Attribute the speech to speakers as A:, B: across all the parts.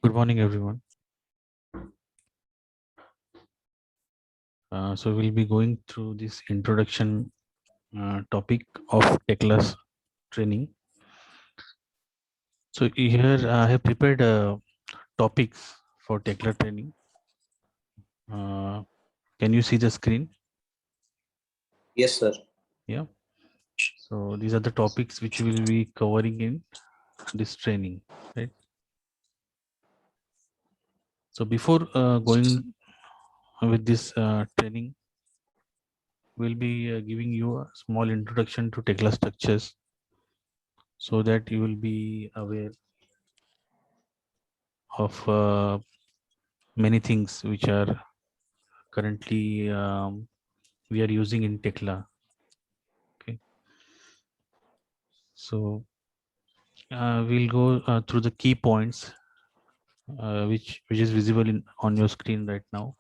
A: Good morning, everyone. So we'll be going through this introduction topic of Techless training. So here I have prepared topics for Techless training. Can you see the screen?
B: Yes, sir.
A: Yeah. So these are the topics which we will be covering in this training, right? So before going with this training, we'll be giving you a small introduction to Techless structures so that you will be aware of many things which are currently we are using in Tekla. Okay, so we'll go through the key points which is visible on your screen right now.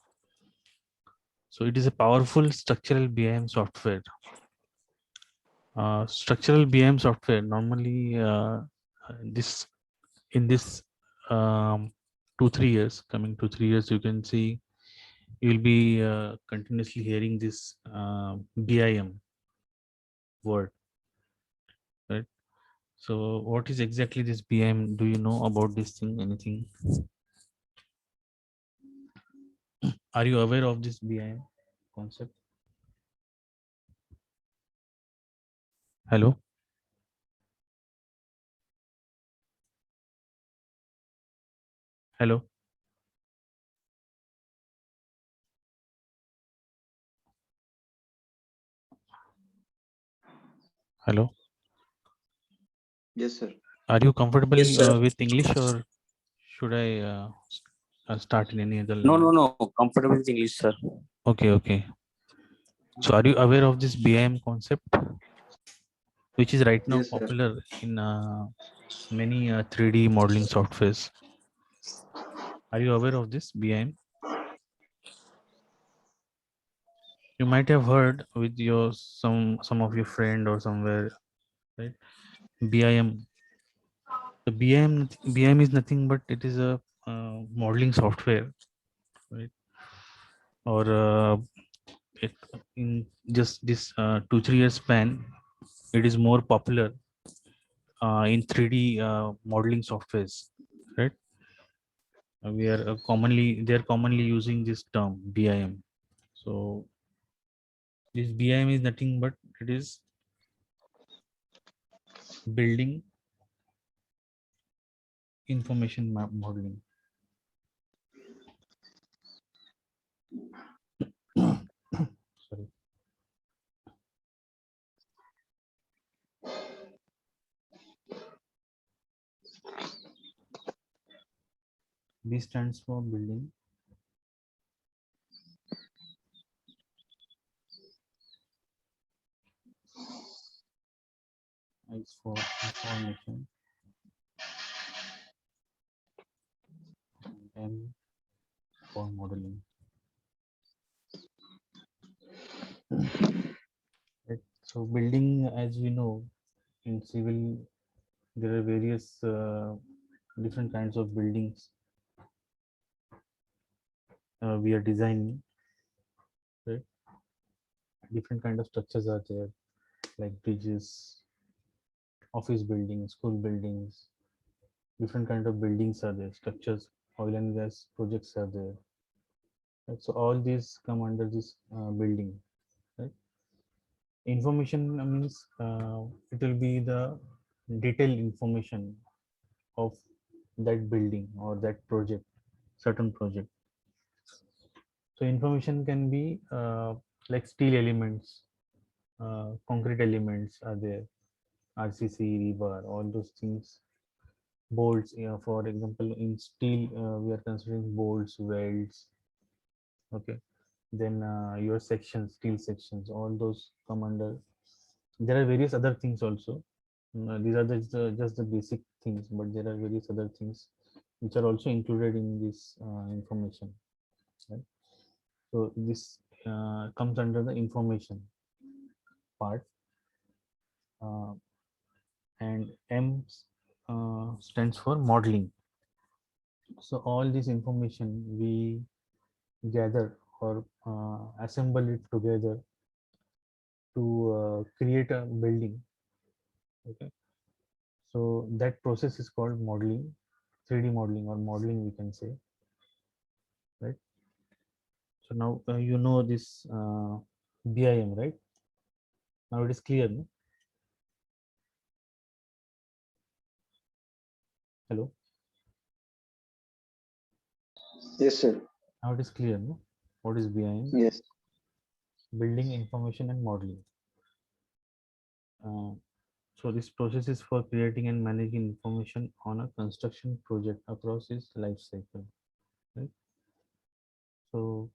A: So it is a powerful structural BIM software. Structural BIM software normally this in this um, 2-3 years, coming 2-3 years, you can see you will be continuously hearing this BIM word, right? So what is exactly this BIM? Do you know about this thing? Anything? Are you aware of this BIM concept? Hello? Hello? Hello?
C: Yes, sir.
A: Are you comfortable
B: Yes, sir.
A: with English, or should I start in any other
B: No, no,
A: language?
B: no. Comfortable with English, sir.
A: Okay, okay. So are you aware of this BIM concept, which is right now
C: Yes, sir.
A: popular in many 3D modeling softwares? Are you aware of this BIM? You might have heard with your some of your friend or somewhere, right? BIM. The BIM is nothing but it is a modeling software, right? Or it, in just this 2-3 years span, it is more popular in 3D modeling softwares, right? We are commonly they are commonly using this term BIM. So this BIM is nothing but it is building information modeling. Sorry. B stands for building. I is for information. M for modeling. Right. So building, as we know, in civil, there are various different kinds of buildings we are designing. Right. Different kind of structures are there, like bridges, office buildings, school buildings. Different kind of buildings are there. Structures, oil and gas projects are there. Right. So all these come under this building. Right. Information means it will be the detailed information of that building or that project, certain project. So information can be like steel elements, concrete elements are there, RCC, rebar, all those things. Bolts, for example, in steel, we are considering bolts, welds. Okay, then your sections, steel sections, all those come under. There are various other things also. These are just the basic things, but there are various other things which are also included in this information. Right? So this comes under the information part, uh, and M stands for modeling. So all this information we gather or assemble it together to create a building. Okay, so that process is called modeling, 3D modeling or modeling, we can say, right? So now you know this BIM, right? Now it is clear, no? Hello,
C: Yes, sir.
A: now it is clear, no? What is BIM?
C: Yes.
A: Building information and modeling. Uh, so this process is for creating and managing information on a construction project across its life cycle, right? So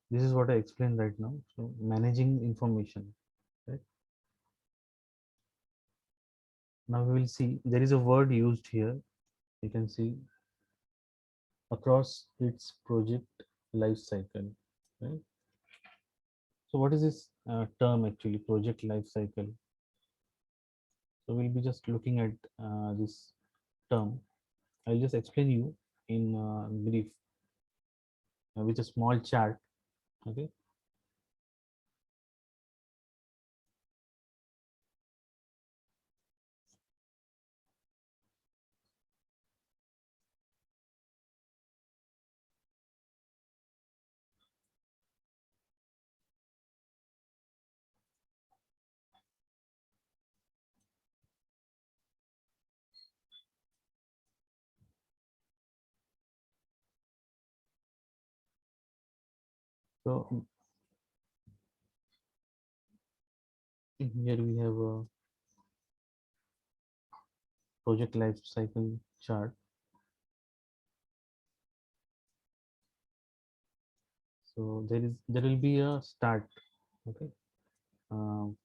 A: this is what I explained right now. So managing information, right? Now we will see there is a word used here. You can see across its project life cycle, right? So what is this term actually, project life cycle? So we'll be just looking at this term. I'll just explain you in brief with a small chart. Okay. So here we have a project life cycle chart. So there will be a start. Okay. Um,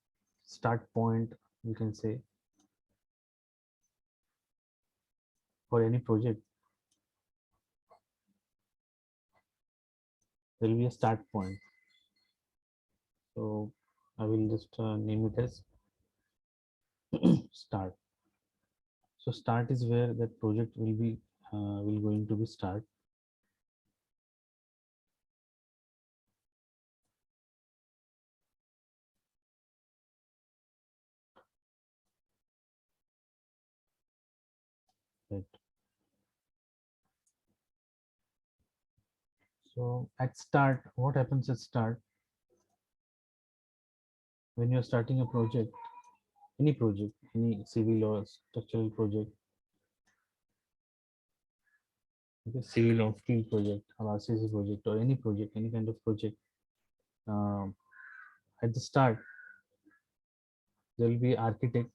A: Start point, you can say, for any project. There will be a start point. So I will just name it as start. So start is where that project will going to be start. Right. So at start, what happens at start when you're starting a project, any civil or structural project, okay, civil or steel project or RCC project or any project, any kind of project. Um, at the start, there will be architect.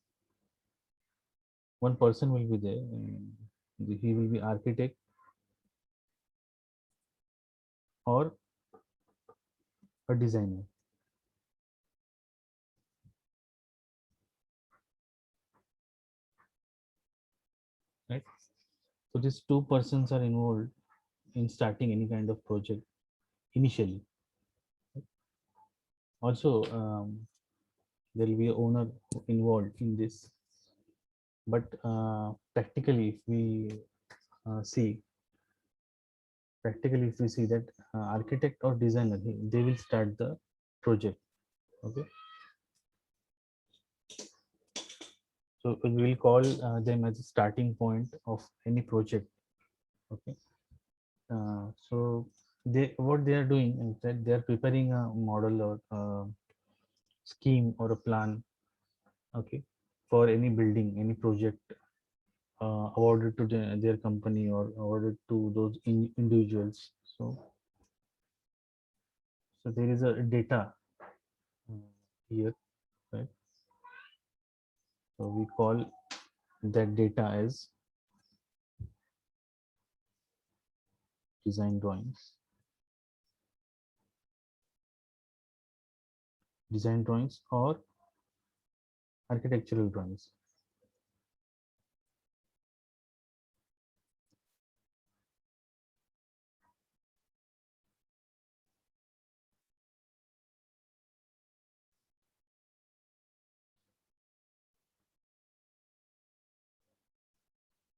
A: One person will be there. And he will be architect or a designer. Right. So these two persons are involved in starting any kind of project initially. Also, there will be a owner involved in this. But practically, if we see, that architect or designer, they will start the project. Okay. So we will call them as a starting point of any project. Okay. So what they are doing is that they are preparing a model or scheme or a plan, okay, for any building, any project awarded to their company or awarded to those individuals. So there is a data uh, here, right? So we call that data as design drawings, or architectural drawings.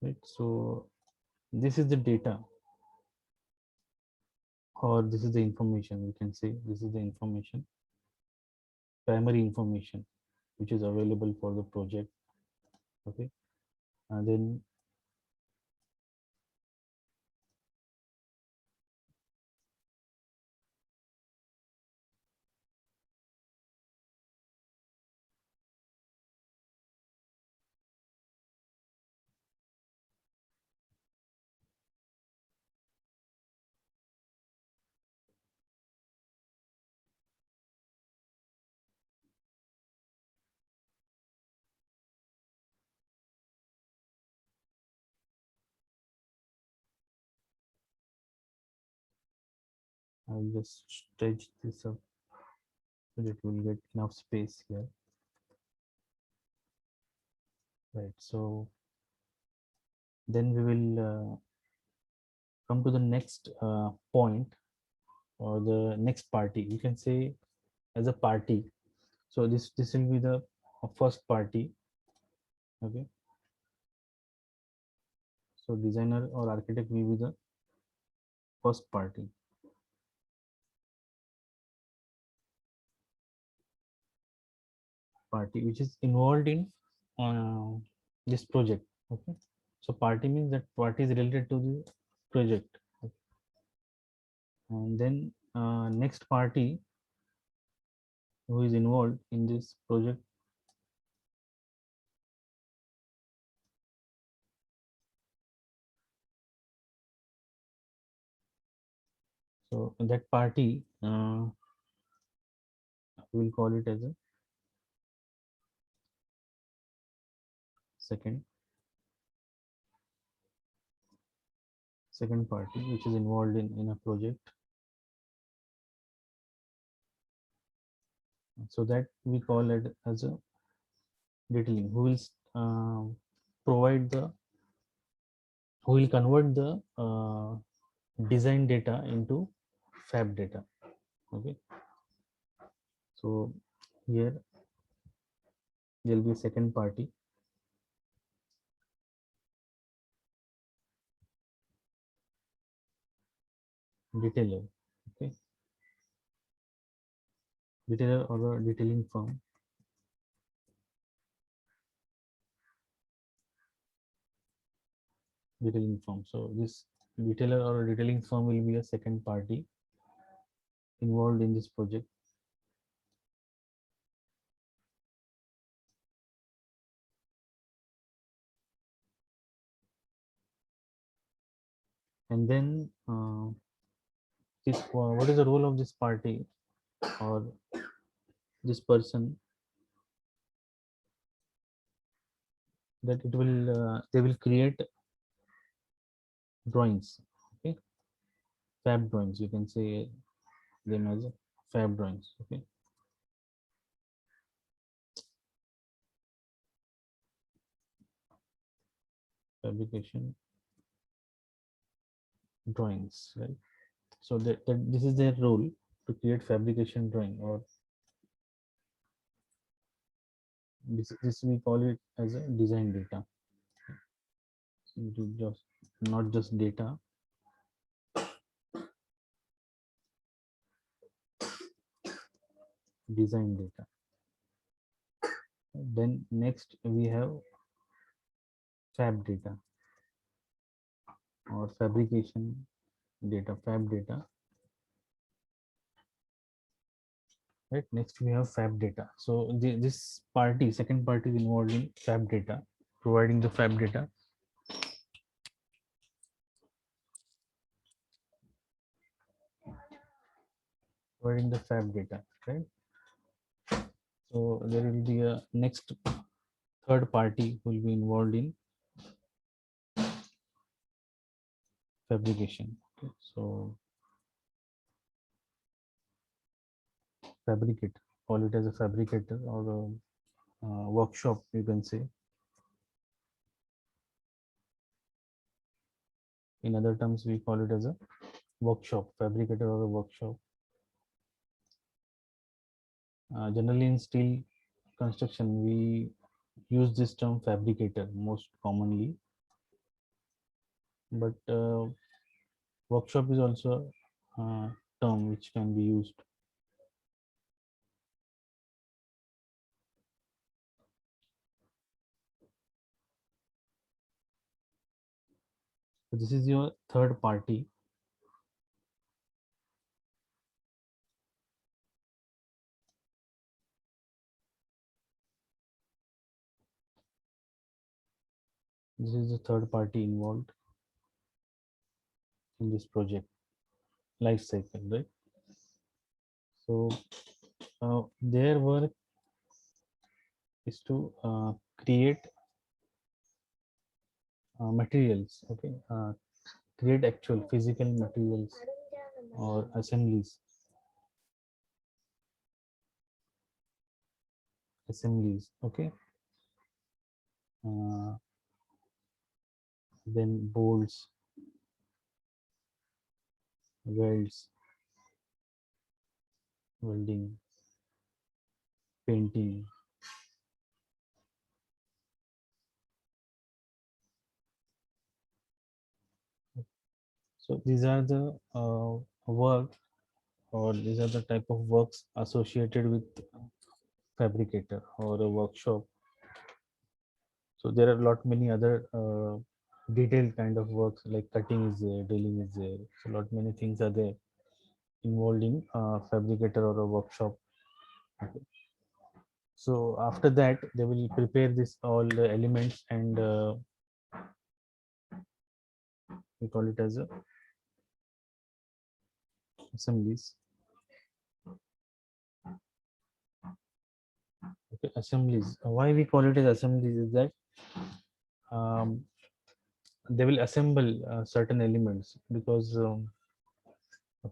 A: Right. So this is the data, or this is the information. We can say this is the information, primary information, which is available for the project. Okay, and then I'll just stretch this up so that we'll get enough space here. Right. So then we will come to the next point, or the next party. You can say as a party. So this will be the first party. Okay. So designer or architect will be the first party which is involved in uh, this project. Okay, so party means that party is related to the project. Okay. And then next party who is involved in this project, so that party we'll call it as a second party which is involved in a project. So that we call it as a detailing, who will provide the, who will convert the design data into fab data. Okay, so here there will be a second party, detailer. Okay, detailer or a detailing firm. Detailing firm. So this detailer or a detailing firm will be a second party involved in this project. And then this, what is the role of this party or this person? That it will they will create drawings. Okay, fab drawings. You can say them as fab drawings. Okay, fabrication drawings, right? So that this is their role, to create fabrication drawing, or this we call it as a design data. So it is just not just data, design data. Then next we have fab data or fabrication data, fab data. Right. Next we have fab data. So this party, second party, is involved in fab data, providing the fab data. Providing the fab data, right? So there will be a next third party who will be involved in fabrication. Okay. So fabricate, call it as a fabricator or a workshop, you can say. In other terms, we call it as a workshop, fabricator or a workshop. Generally in steel construction, we use this term fabricator most commonly. but workshop is also a term which can be used. So this is your third party. This is the third party involved in this project life cycle, right? So their work is to create materials, okay, create actual physical materials or assemblies, okay. uh, then bolts, welds, welding, painting. So these are the work, or these are the type of works associated with fabricator or a workshop. So there are a lot many other detailed kind of works, like cutting is there, drilling is there. So lot many things are there involving fabricator or a workshop. Okay. So after that, they will prepare this all the elements, and we call it as a assemblies. Okay, assemblies. Why we call it as assemblies is that um, they will assemble certain elements, because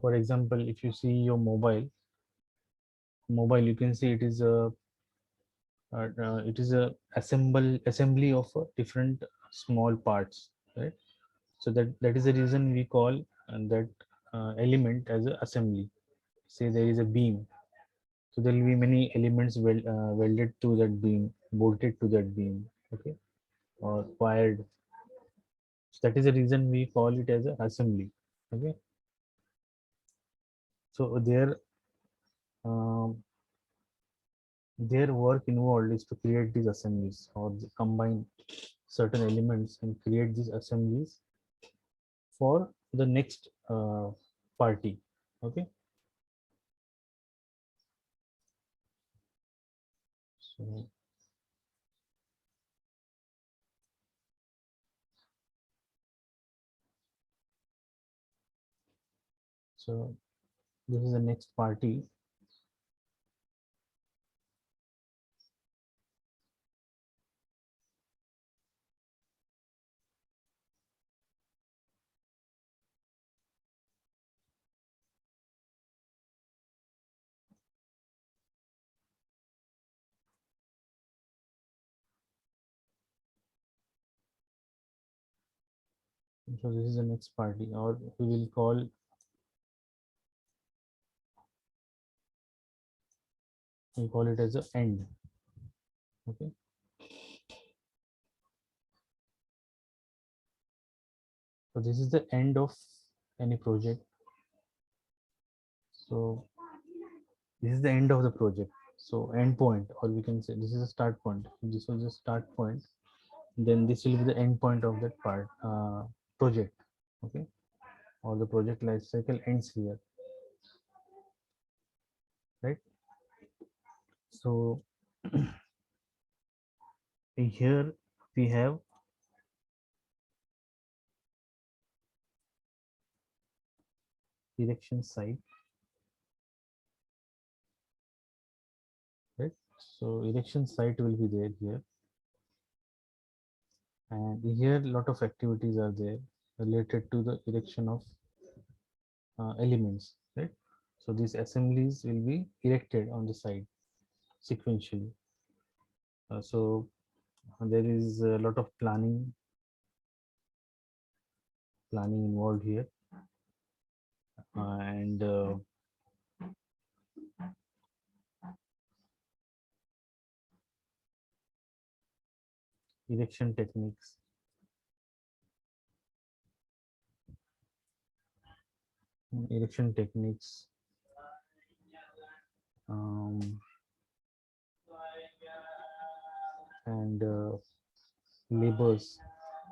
A: for example, if you see your mobile, you can see it is a assembly of different small parts, right? So that is the reason we call that element as a assembly. Say there is a beam, so there will be many elements welded to that beam, bolted to that beam, okay, or wired. So that is the reason we call it as an assembly, okay. So um, their work involved is to create these assemblies, or combine certain elements and create these assemblies for the next party, okay. So so this is the next party. So this is the next party, or we call it as a end, okay. So this is the end of any project. So this is the end of the project. So end point, or we can say this is a start point. This was the start point. Then this will be the end point of that project, okay. Or the project life cycle ends here, right? So here we have erection site, right? So erection site will be there here, and here a lot of activities are there related to the erection of elements, right? So these assemblies will be erected on the side sequentially. So there is a lot of planning involved here, and erection techniques, erection techniques, um, and labors.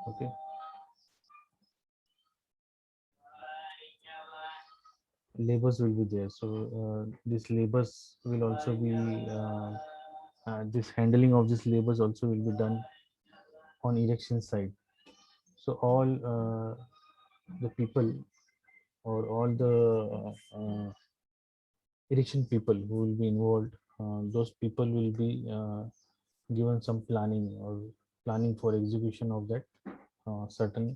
A: Okay, labors will be there. So these labors will also be this handling of these labors also will be done on erection side. So all the people or all the erection people who will be involved, those people will be given some planning or planning for execution of that certain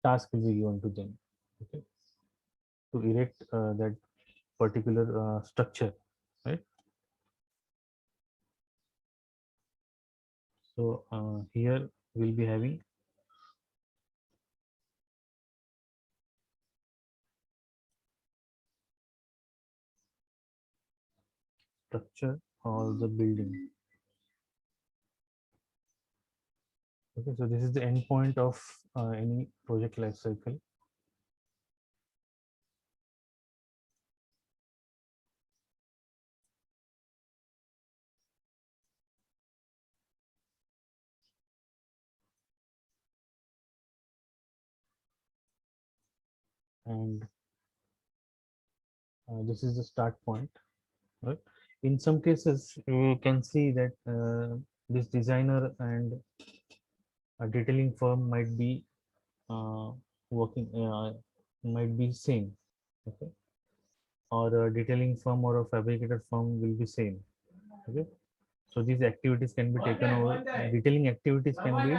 A: task will be given to them. Okay, to erect that particular structure, right? So here we'll be having structure or the building. Okay, so this is the end point of any project life cycle. And this is the start point, right? In some cases you can see that this designer and a detailing firm might be uh, working might be same. Okay, or a detailing firm or a fabricator firm will be same. Okay, so these activities can be taken over, detailing activities can be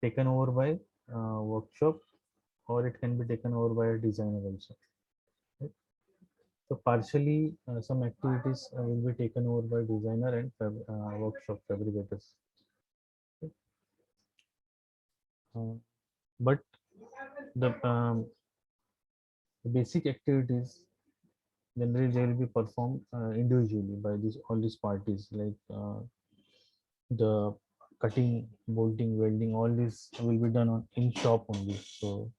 A: taken over by workshop, or it can be taken over by a designer also, right? So partially some activities will be taken over by designer and workshop fabricators. Okay. But the basic activities generally they will be performed individually by these all these parties, like the cutting, bolting, welding, all this will be done on in shop only. So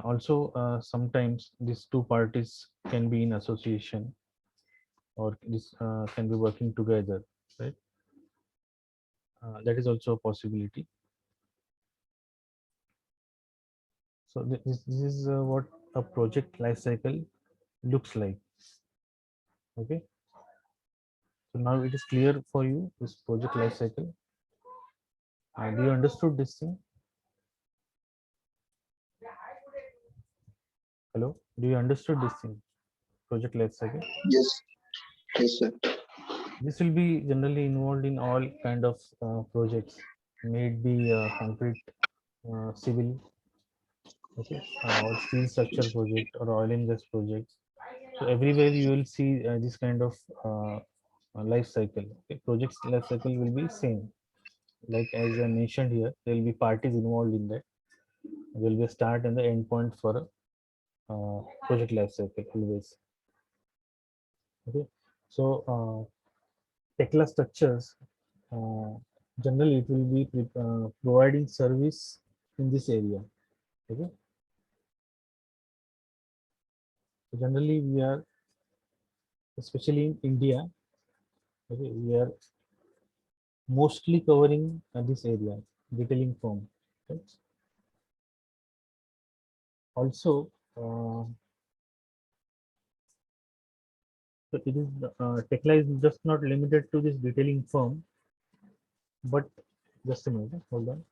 A: also sometimes these two parties can be in association, or this can be working together, right? That is also a possibility. So this is what a project life cycle looks like. Okay, so now it is clear for you, this project life cycle. Do you understood this thing? Hello, do you understood this thing, project life cycle?
C: Yes. Yes, sir.
A: This will be generally involved in all kind of projects, may it be concrete, civil, okay, or steel structure project or oil and gas projects. So everywhere you will see this kind of life cycle. Okay? Projects life cycle will be same. Like as I mentioned here, there will be parties involved in that. There will be a start and the end point for a project life cycle always. Okay, so Tekla structures uh, generally it will be providing service in this area. Okay, so generally we are, especially in India, okay, we are mostly covering this area, detailing firm. Right? Also, so it is Tekla is just not limited to this detailing firm, but just a minute, hold on.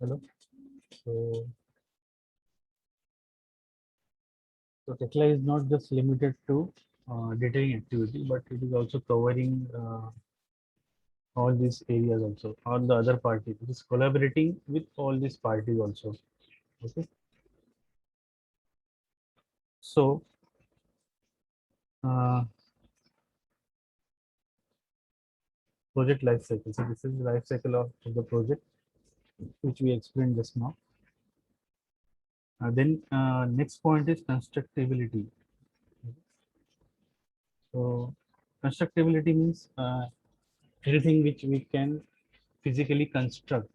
A: Hello. So, so Tekla is not just limited to detailing activity, but it is also covering all these areas also, all the other parties. It is collaborating with all these parties also. Okay. So, uh, project life cycle. So this is the life cycle of the project, which we explained just now. Then next point is constructability. So constructability means anything which we can physically construct.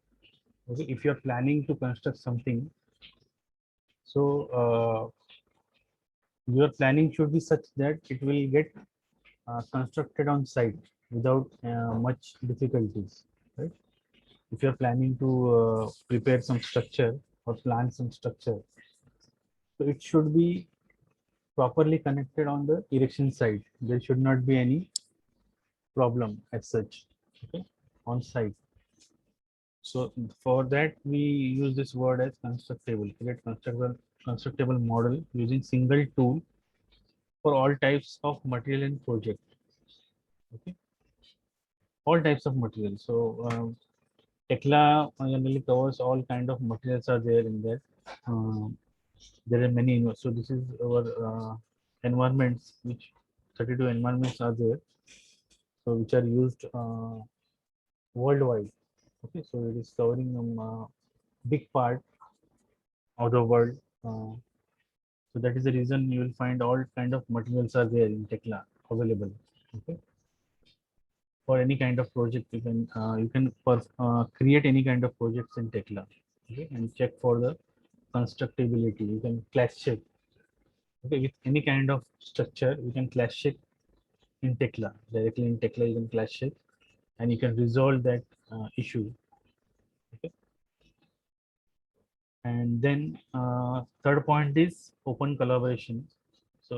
A: Okay, if you are planning to construct something, so your planning should be such that it will get constructed on site without much difficulties, right? If you are planning to prepare some structure or plan some structure, so it should be properly connected on the erection side. There should not be any problem as such, okay, on site. So for that we use this word as constructable, create constructable model using single tool for all types of material and project. Okay, all types of material. So Tekla generally covers all kind of materials are there in there. Um, there are many. So this is our environments, which 32 environments are there. So which are used worldwide. Okay, so it is covering big part of the world. So that is the reason you will find all kind of materials are there in Tekla available. Okay, for any kind of project you can create any kind of projects in Tekla. Okay, and check for the constructability. You can class check. Okay, with any kind of structure, you can class check in Tekla directly in Tekla. You can class check, and you can resolve that issue. Okay, and then third point is open collaboration. So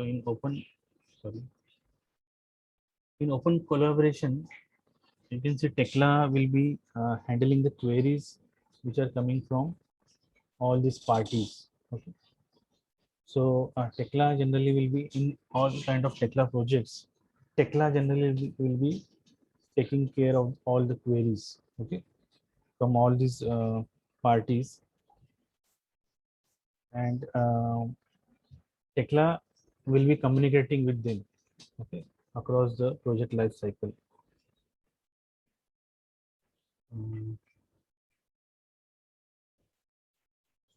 A: sorry, in open collaboration, you can see Tekla will be handling the queries which are coming from all these parties. Okay, so Tekla generally will be in all kind of Tekla projects. Tekla generally will be taking care of all the queries. Okay, from all these parties, and Tekla will be communicating with them. Okay, across the project life cycle.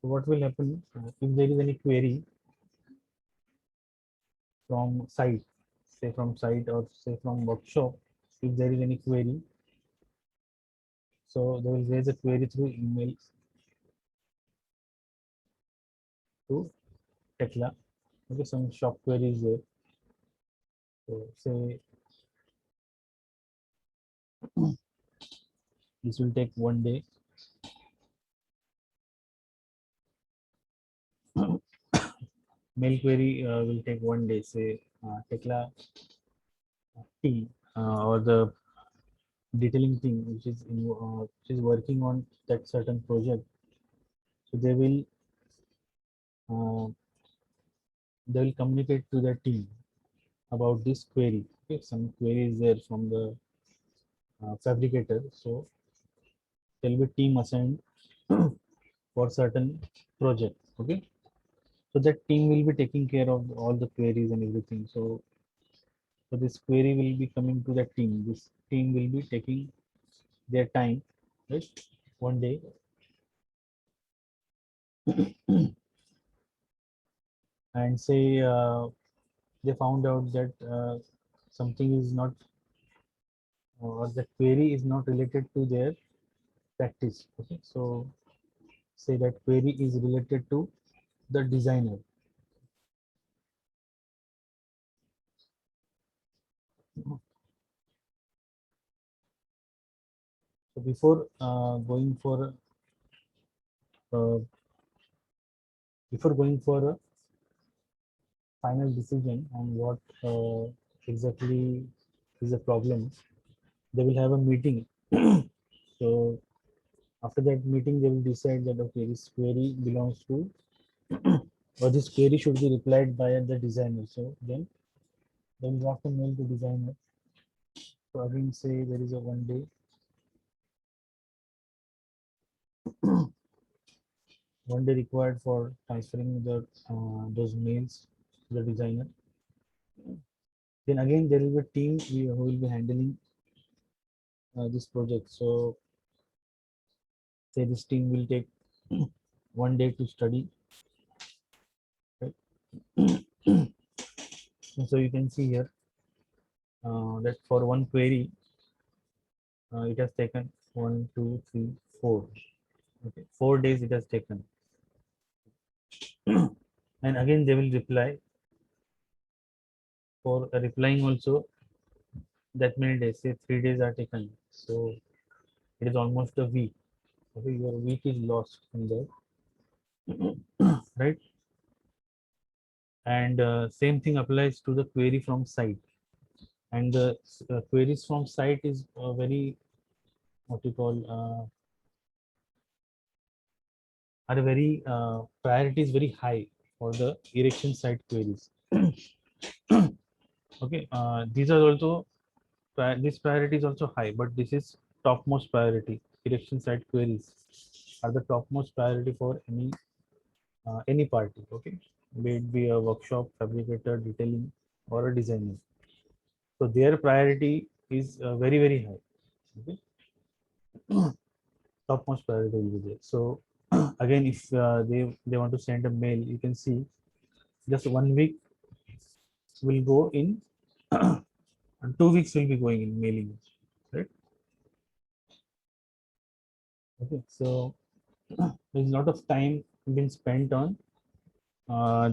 A: So what will happen if there is any query from site, say from site or say from workshop, if there is any query, so they will raise a query through email to Tekla. Okay, some shop query is there. So say this will take 1 day. Mail query will take 1 day. Say Tekla team or the detailing team which is working on that certain project. So uh, they will communicate to the team about this query. Okay, some query is there from the fabricator. So there will be team assigned for certain project. Okay, so that team will be taking care of all the queries and everything. So this query will be coming to the team. This team will be taking their time, right? 1 day, and say they found out that something is not, or the query is not related to their practice. Okay, so say that query is related to the designer. So uh, before going for a final decision on what exactly is the problem, they will have a meeting. So After that meeting, they will decide that okay, this query belongs to or this query should be replied by the designer. So then they will draft a mail to designer. So again, say there is a 1 day, 1 day required for transferring the those mails to the designer. Then again, there will be a team who will be handling this project. So say this team will take 1 day to study. Right? And so you can see here that for one query, it has taken 1, 2, 3, 4. Okay, 4 days it has taken. And again, they will reply. For replying also, that many days, say 3 days are taken. So it is almost a week. Okay, your week is lost in there, right? And same thing applies to the query from site. And the queries from site is very what you call are very priority is very high for the erection site queries. Okay, these are also this priority is also high, but this is topmost priority. Erection site queries are the topmost priority for any party. Okay, may it be a workshop, fabricator, detailing, or a designer. So their priority is very high. Okay, topmost priority will be there. So again, if they want to send a mail, you can see just 1 week will go in, and 2 weeks will be going in mailing, right? Okay, so there's a lot of time been spent on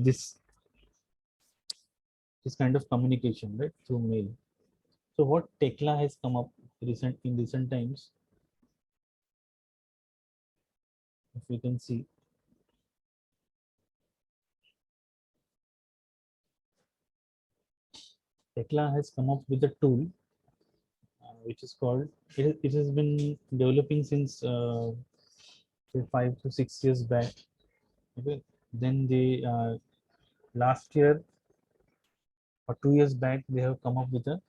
A: this kind of communication, right, through mail. So what Tekla has come up in recent times, if we can see, Tekla has come up with a tool which is called, it has been developing since say 5 to 6 years back. Okay, then they last year or 2 years back they have come up with a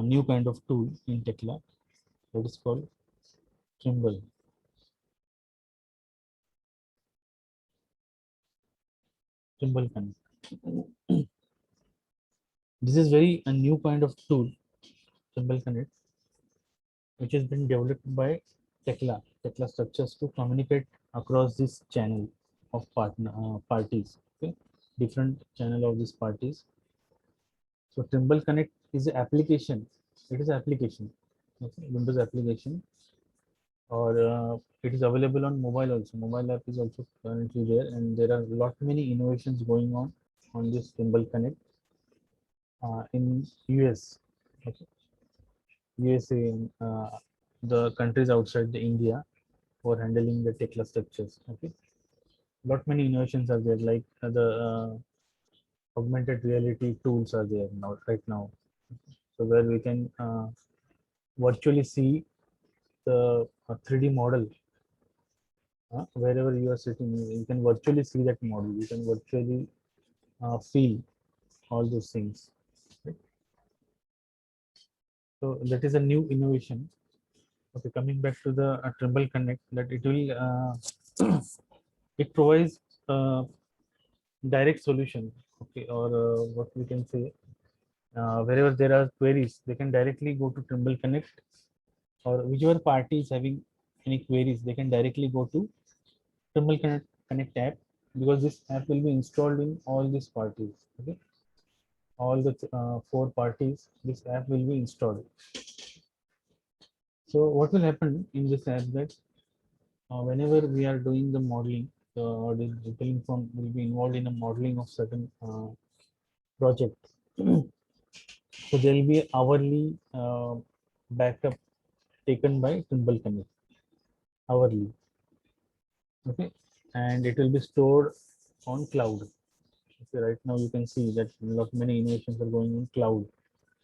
A: new kind of tool in Tekla that is called Trimble. Trimble Connect. This is very a new kind of tool, Trimble Connect, which has been developed by Tekla structures to communicate across this channel of parties. Okay, different channel of these parties. So Trimble Connect is an application. It is application, okay, Windows application, or it is available on mobile also. Mobile app is also currently there, and there are lot many innovations going on this Trimble Connect in US. Okay. USA, and the countries outside the India for handling the Tekla structures. Okay, lot many innovations are there, like the augmented reality tools are there now right now. So where we can virtually see the 3D model wherever you are sitting. You can virtually see that model. You can virtually feel all those things. Right? So that is a new innovation. Okay, coming back to the Trimble Connect, that it will it provides direct solution. Okay, or what we can say, wherever there are queries, they can directly go to Trimble Connect, or whichever party is having any queries, they can directly go to Trimble Connect app, because this app will be installed in all these parties. Okay, all the 4 parties, this app will be installed. So what will happen in this app, that whenever we are doing the modeling, or the detailing firm will be involved in a modeling of certain project. So there will be hourly backup taken by Trimble Connect, hourly. Okay, and it will be stored on cloud. Okay, right now you can see that a lot many innovations are going on cloud.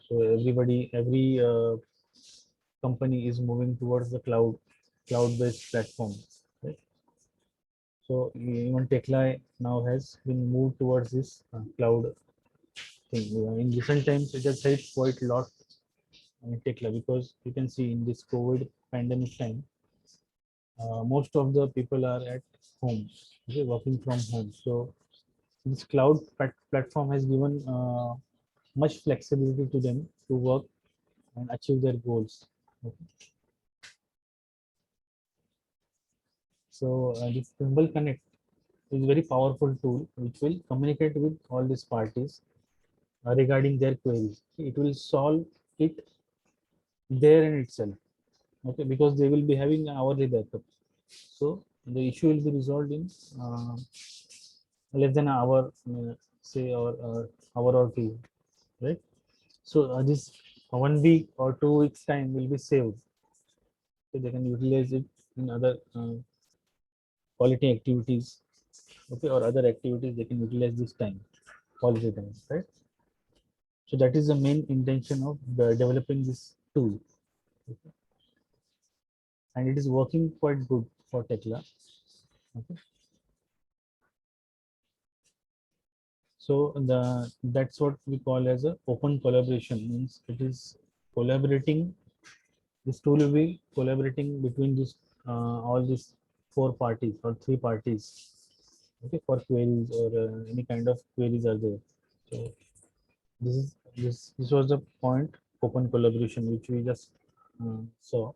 A: So every company is moving towards the cloud cloud-based platform. Right? So even Tekla now has been moved towards this cloud thing. In recent times, it has helped quite a lot in Tekla, because you can see in this COVID pandemic time, most of the people are at home, okay, working from home. So this cloud platform has given much flexibility to them to work and achieve their goals. Okay. So this Trimble Connect is a very powerful tool which will communicate with all these parties regarding their queries. It will solve it there in itself, okay, because they will be having an hourly backup. So the issue will be resolved in less than an hour, say, or hour or two, right? So this 1 week or 2 weeks time will be saved, so they can utilize it in other quality activities, okay, or other activities. They can utilize this time, quality time, right? So that is the main intention of developing this tool, okay? And it is working quite good for Tekla. Okay. So that's what we call as a open collaboration. Means it is collaborating. This tool will be collaborating between this all these four parties or three parties, okay, for queries or any kind of queries are there. So this was the point, open collaboration, which we just saw.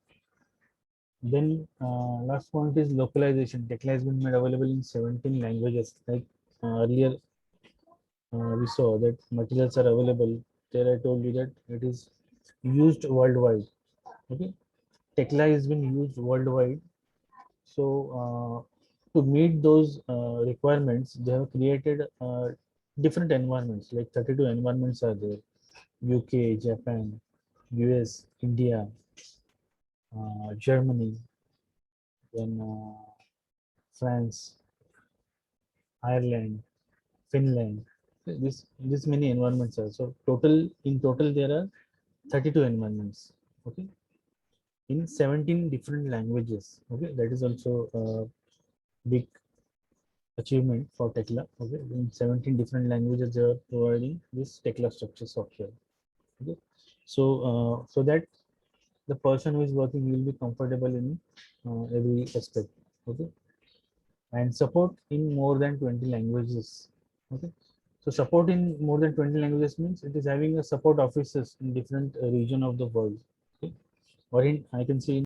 A: Then last point is localization. Tekla has been made available in 17 languages. Like earlier we saw that materials are available. There I told you that it is used worldwide. Okay, Tekla has been used worldwide. So to meet those requirements, they have created different environments. Like 32 environments are there: UK, Japan, US, India, Germany, then France, Ireland, Finland. This many environments are. So total there are 32 environments. Okay, in 17 different languages. Okay, that is also a big achievement for Tekla. Okay, in 17 different languages they are providing this Tekla structure software. Okay, so so that the person who is working will be comfortable in every aspect. Okay, and support in more than 20 languages. Okay, so support in more than 20 languages means it is having a support offices in different region of the world. Okay, or in I can say in